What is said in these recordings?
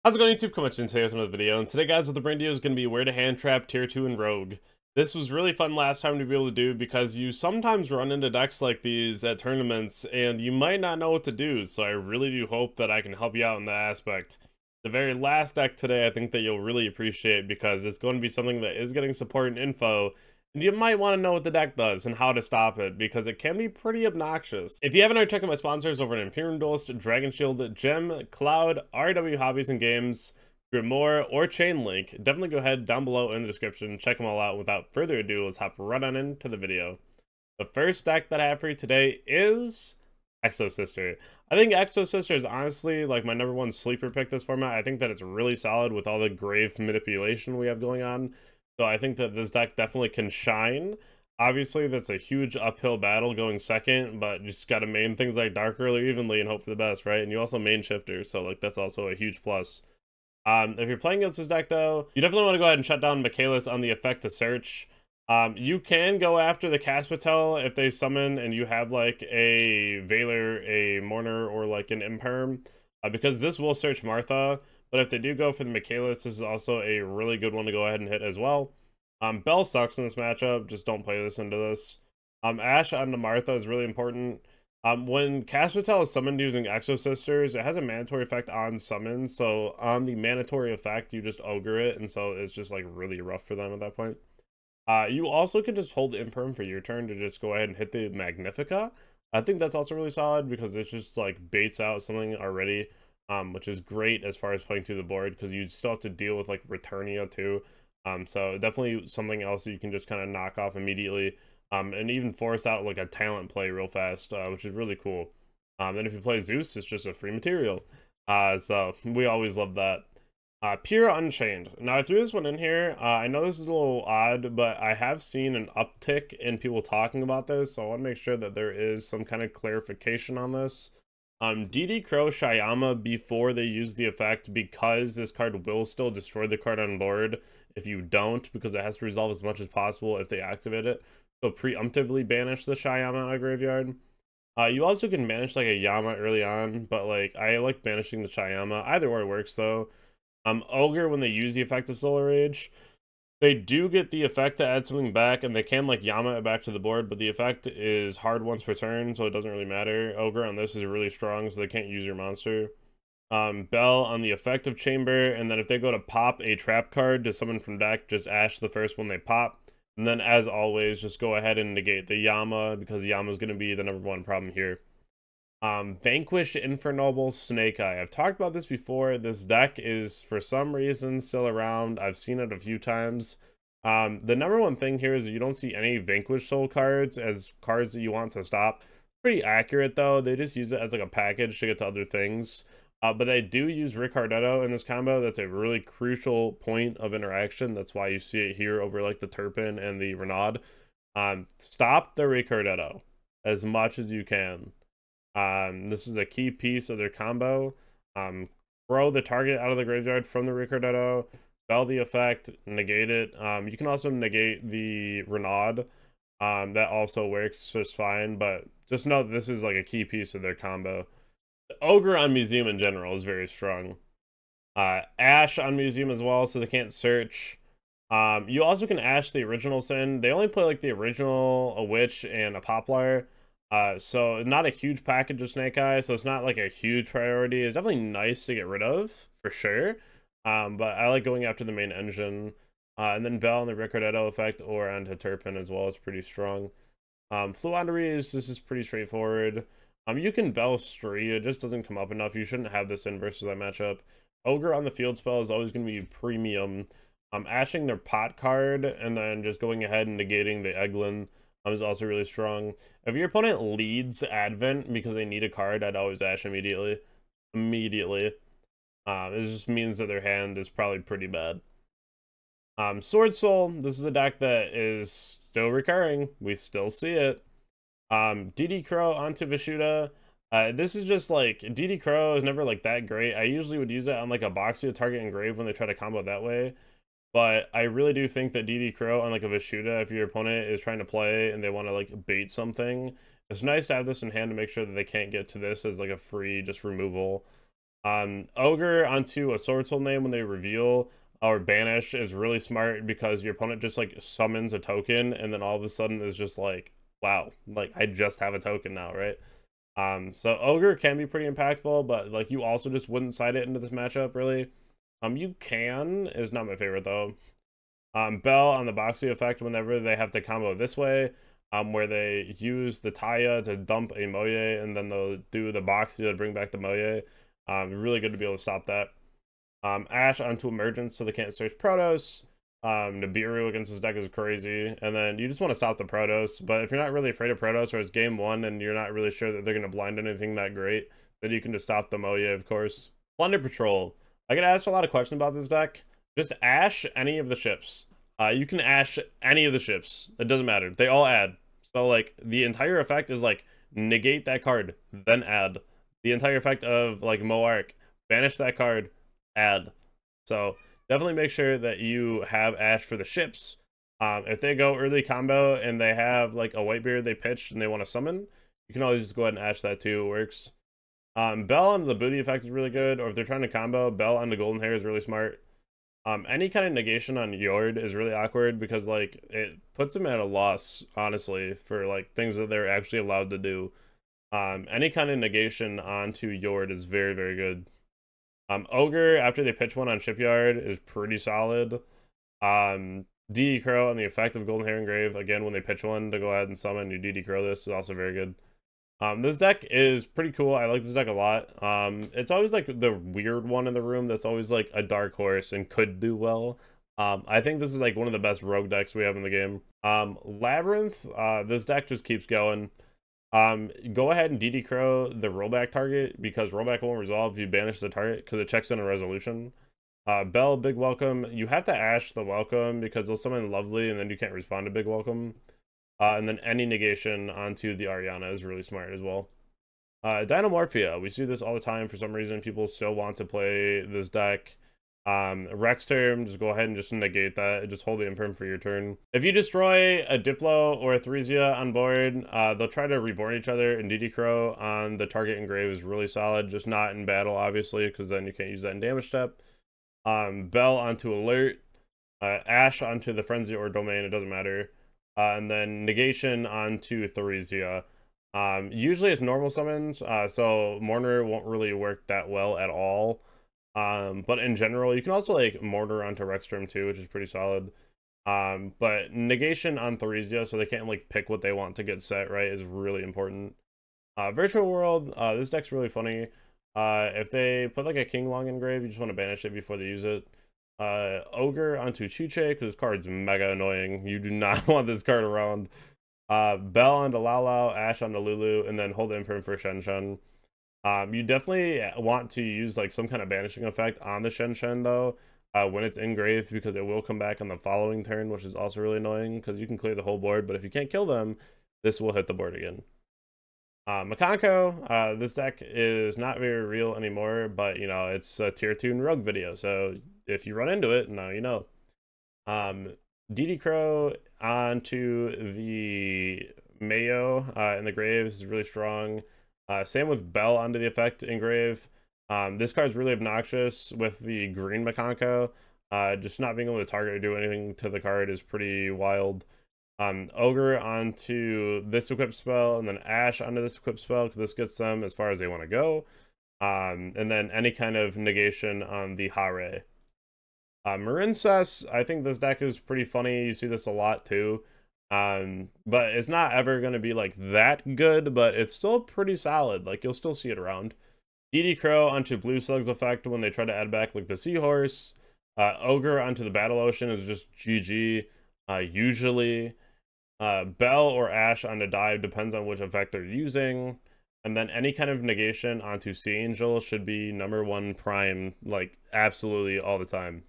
How's it going, YouTube? Coming in today with another video, and today, guys, what the brand new is going to be where to hand trap tier 2 and Rogue. This was really fun last time to be able to do because you sometimes run into decks like these at tournaments and you might not know what to do, so I really do hope that I can help you out in that aspect. The very last deck today I think that you'll really appreciate because it's going to be something that is getting support and info, and you might want to know what the deck does and how to stop it, because it can be pretty obnoxious. If you haven't already checked out my sponsors over at Imperium, Dragonshield, Gem, Cloud, Riw Hobbies and Games, Grimoire, or ChainLink, definitely go ahead down below in the description, check them all out. Without further ado, let's hop right on into the video. The first deck that I have for you today is Exosister. I think Exosister is honestly like my #1 sleeper pick this format. I think that it's really solid with all the grave manipulation we have going on. So I think that this deck definitely can shine. Obviously, that's a huge uphill battle going second, but you just got to main things like Dark Early evenly and hope for the best, right? And you also main Shifter, so like that's also a huge plus. If you're playing against this deck, though, you definitely want to go ahead and shut down Mikanko on the effect to search. You can go after the Caspatel if they summon and you have like a Veiler, a Mourner, or like an Imperium, because this will search Martha. But if they do go for the Mikanko, this is also a really good one to go ahead and hit as well. Bell sucks in this matchup, just don't play this into this. Ash on the Martha is really important. When Caspatel is summoned using Exosisters, it has a mandatory effect on summon, so on the mandatory effect, you just ogre it, and so it's just like really rough for them at that point. You also can just hold Imperium for your turn to just go ahead and hit the Magnifica. I think that's also really solid because it's just like baits out something already, which is great as far as playing through the board because you still have to deal with like Returnia too. So definitely something else that you can just kind of knock off immediately, and even force out like a talent play real fast, which is really cool. And if you play Zeus, it's just a free material. So we always love that. Pure Unchained. Now, I threw this one in here. I know this is a little odd, but I have seen an uptick in people talking about this, so I want to make sure that there is some kind of clarification on this. DD Crow Shyama before they use the effect, because this card will still destroy the card on board if you don't, because it has to resolve as much as possible if they activate it. So preemptively banish the Shyama out of graveyard. You also can banish like a Yama early on, but like I like banishing the Shyama. Either or works though. Ogre, when they use the effect of Solar Rage, they do get the effect to add something back, and they can like Yama it back to the board, but the effect is hard once per turn, so it doesn't really matter. Ogre on this is really strong, so they can't use your monster. Bell on the effective chamber, and then if they go to pop a trap card to summon from deck, just Ash the first one they pop. And then, as always, just go ahead and negate the Yama, because Yama is going to be the #1 problem here. Vanquish, Infer, Snake Eye. I've talked about this before. This deck is, for some reason, still around. I've seen it a few times. The #1 thing here is that you don't see any Vanquish Soul cards as cards that you want to stop. Pretty accurate, though. They just use it as like a package to get to other things. But they do use Ricardetto in this combo. That's a really crucial point of interaction. That's why you see it here over like the Turpin and the Renaud. Stop the Ricardetto as much as you can. This is a key piece of their combo. Throw the target out of the graveyard from the Ricardetto, spell the effect, negate it. You can also negate the Renaud. That also works just fine, but just know that this is like a key piece of their combo. The Ogre on Museum in general is very strong. Ash on Museum as well, so they can't search. You also can Ash the original Sin. They only play like the original, a Witch, and a Poplar. So not a huge package of Snake Eye, so it's not like a huge priority. It's definitely nice to get rid of, for sure. But I like going after the main engine. And then Bell and the Ricardetto effect or onto Turpin as well is pretty strong. Floowandereeze, this is pretty straightforward. You can Bell Stree, it just doesn't come up enough. You shouldn't have this in versus that matchup. Ogre on the field spell is always going to be premium. Ashing their pot card and then just going ahead and negating the Eglin is also really strong. If your opponent leads Advent because they need a card, I'd always Ash immediately. It just means that their hand is probably pretty bad. Swordsoul, this is a deck that is still recurring. We still see it. DD Crow onto Vishuda. This is just like, DD Crow is never like that great. I usually would use it on like a Boxia target engrave when they try to combo that way. But I really do think that DD Crow on like a Vishuda, if your opponent is trying to play and they want to like bait something, it's nice to have this in hand to make sure that they can't get to this as like a free just removal. Ogre onto a Swordsoul name when they reveal or banish is really smart because your opponent just like summons a token and then all of a sudden is just like, wow, like I just have a token now, right? So Ogre can be pretty impactful, but like you also just wouldn't side it into this matchup really. You can, is not my favorite though. Bell on the Boxy effect whenever they have to combo this way, where they use the Taya to dump a Moye and then they'll do the Boxy to bring back the Moye. Really good to be able to stop that. Ash onto Emergence so they can't search Protoss. Nibiru against this deck is crazy. And then you just want to stop the Protoss. But if you're not really afraid of Protoss or it's game one and you're not really sure that they're going to blind anything that great, then you can just stop the Moye, of course. Plunder Patroll. I get asked a lot of questions about this deck. Just Ash any of the ships. You can Ash any of the ships. It doesn't matter. They all add. So, like, the entire effect is, like, negate that card, then add. The entire effect of, like, Moark, banish that card, add. So definitely make sure that you have Ash for the ships. If they go early combo and they have like a Whitebeard they pitched and they want to summon, you can always just go ahead and Ash that too. It works. Bell on the booty effect is really good, or if they're trying to combo, Bell on the golden hair is really smart. Any kind of negation on Yord is really awkward because like it puts them at a loss, honestly, for like things that they're actually allowed to do. Any kind of negation onto Yord is very, very good. Ogre, after they pitch one on Shipyard, is pretty solid. DD Crow on the effect of Golden Hair Engrave, again, when they pitch one to go ahead and summon, you DD Crow this is also very good. This deck is pretty cool. I like this deck a lot. It's always like the weird one in the room that's always like a dark horse and could do well. I think this is like one of the best rogue decks we have in the game. Labrynth, this deck just keeps going. Go ahead and DD Crow the rollback target because rollback won't resolve if you banish the target because it checks in a resolution. Bell, big welcome. You have to Ash the welcome because they'll summon Lovely and then you can't respond to big welcome. And then any negation onto the Ariana is really smart as well. Dinomorphia, we see this all the time. For some reason, people still want to play this deck. Rex term, just go ahead and just negate that. Just hold the Imperm for your turn. If you destroy a Diplo or a Theresia on board, they'll try to reborn each other, and DD Crow on the target engrave is really solid. Just not in battle, obviously, because then you can't use that in damage step. Bell onto Alert. Ash onto the Frenzy or Domain, it doesn't matter. And then negation onto Theresia. Usually it's normal summons, so Mourner won't really work that well at all. But in general, you can also like Mortar onto Rexterm too, which is pretty solid. But negation on Theresia, so they can't like pick what they want to get set, right, is really important. Virtual World, this deck's really funny. If they put like a King Long engrave, you just want to banish it before they use it. Ogre onto Chuche, because this card's mega annoying. You do not want this card around. Bell onto Lao Lao, Ash onto Lulu, and then hold Imperm for Shen Shen. You definitely want to use like some kind of banishing effect on the Shen Shen though, when it's engraved, because it will come back on the following turn, which is also really annoying because you can clear the whole board, but if you can't kill them, this will hit the board again. Mikanko, this deck is not very real anymore, but you know, it's a tier 2 rogue video, so if you run into it, now you know. DD Crow onto the Mayo in the graves is really strong. Same with Bell onto the effect engrave. This card's really obnoxious with the green Mikanko. Just not being able to target or do anything to the card is pretty wild. Ogre onto this equip spell, and then Ash onto this equip spell, because this gets them as far as they want to go. And then any kind of negation on the Hare. Marincess, I think this deck is pretty funny. You see this a lot too. But it's not ever going to be like that good, but it's still pretty solid. Like you'll still see it around. DD Crow onto Blue Slug's effect when they try to add back like the Seahorse. Ogre onto the Battle Ocean is just GG. Usually. Bell or Ash onto Dive depends on which effect they're using. And then any kind of negation onto Sea Angel should be #1 prime, like absolutely all the time.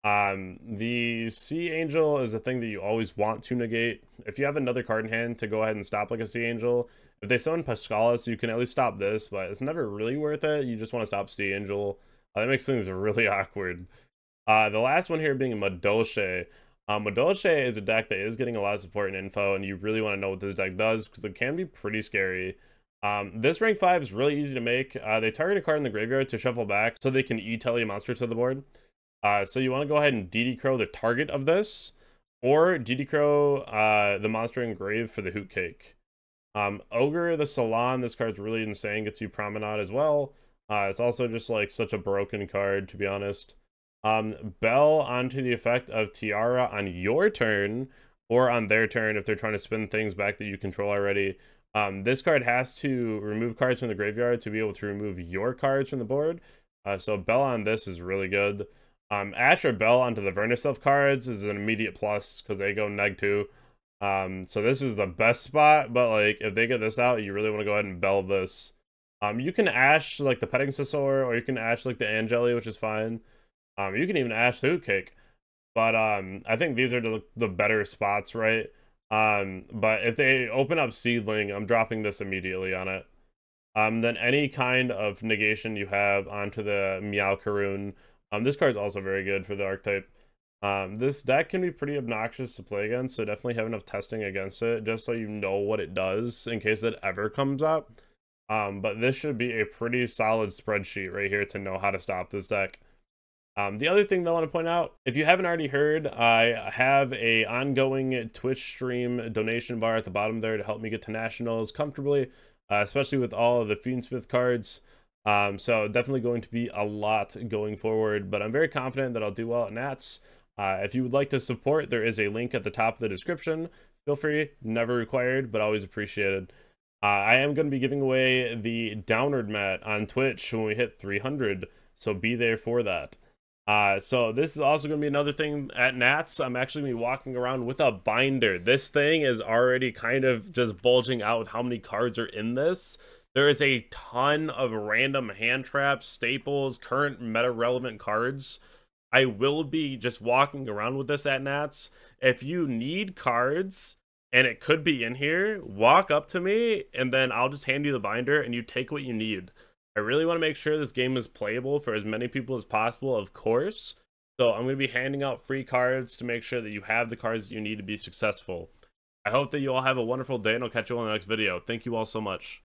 The Sea Angel is a thing that you always want to negate. If you have another card in hand to go ahead and stop like a Sea Angel, if they summon Pascalis, you can at least stop this, but it's never really worth it. You just want to stop Sea Angel. That makes things really awkward. The last one here being Madolche. Madolche is a deck that is getting a lot of support and info, and you really want to know what this deck does, because it can be pretty scary. This rank 5 is really easy to make. They target a card in the graveyard to shuffle back so they can E-tele a monster to the board. So you want to go ahead and DD Crow the target of this, or DD Crow the monster in grave for the Hoot Cake. Ogre the Salon, this card's really insane, gets you Promenade as well. It's also just like such a broken card, to be honest. Bell onto the effect of Tiara on your turn, or on their turn if they're trying to spin things back that you control already. This card has to remove cards from the graveyard to be able to remove your cards from the board. So Bell on this is really good. Ash or Bell onto the Verniself cards is an immediate plus because they go -2. So this is the best spot, but like if they get this out, you really want to go ahead and Bell this. You can Ash like the Petting Sisor, or you can Ash like the Angeli, which is fine. You can even Ash the Hoot Cake. But I think these are the better spots, right? But if they open up Seedling, I'm dropping this immediately on it. Then any kind of negation you have onto the Meowcaroon. This card's also very good for the archetype. This deck can be pretty obnoxious to play against, so definitely have enough testing against it, just so you know what it does in case it ever comes up. But this should be a pretty solid spreadsheet right here to know how to stop this deck. The other thing that I want to point out, if you haven't already heard, I have a ongoing Twitch stream donation bar at the bottom there to help me get to nationals comfortably, especially with all of the Fiendsmith cards. So definitely going to be a lot going forward, but I'm very confident that I'll do well at Nats. If you would like to support, there is a link at the top of the description. Feel free, never required, but always appreciated. I am going to be giving away the Downward Mat on Twitch when we hit 300, so be there for that. So this is also going to be another thing at Nats. I'm actually going to be walking around with a binder. This thing is already kind of just bulging out with how many cards are in this. There is a ton of random hand traps, staples, current meta-relevant cards. I will be just walking around with this at Nats. If you need cards, and it could be in here, walk up to me, and then I'll just hand you the binder, and you take what you need. I really want to make sure this game is playable for as many people as possible, of course. So I'm going to be handing out free cards to make sure that you have the cards that you need to be successful. I hope that you all have a wonderful day, and I'll catch you all in the next video. Thank you all so much.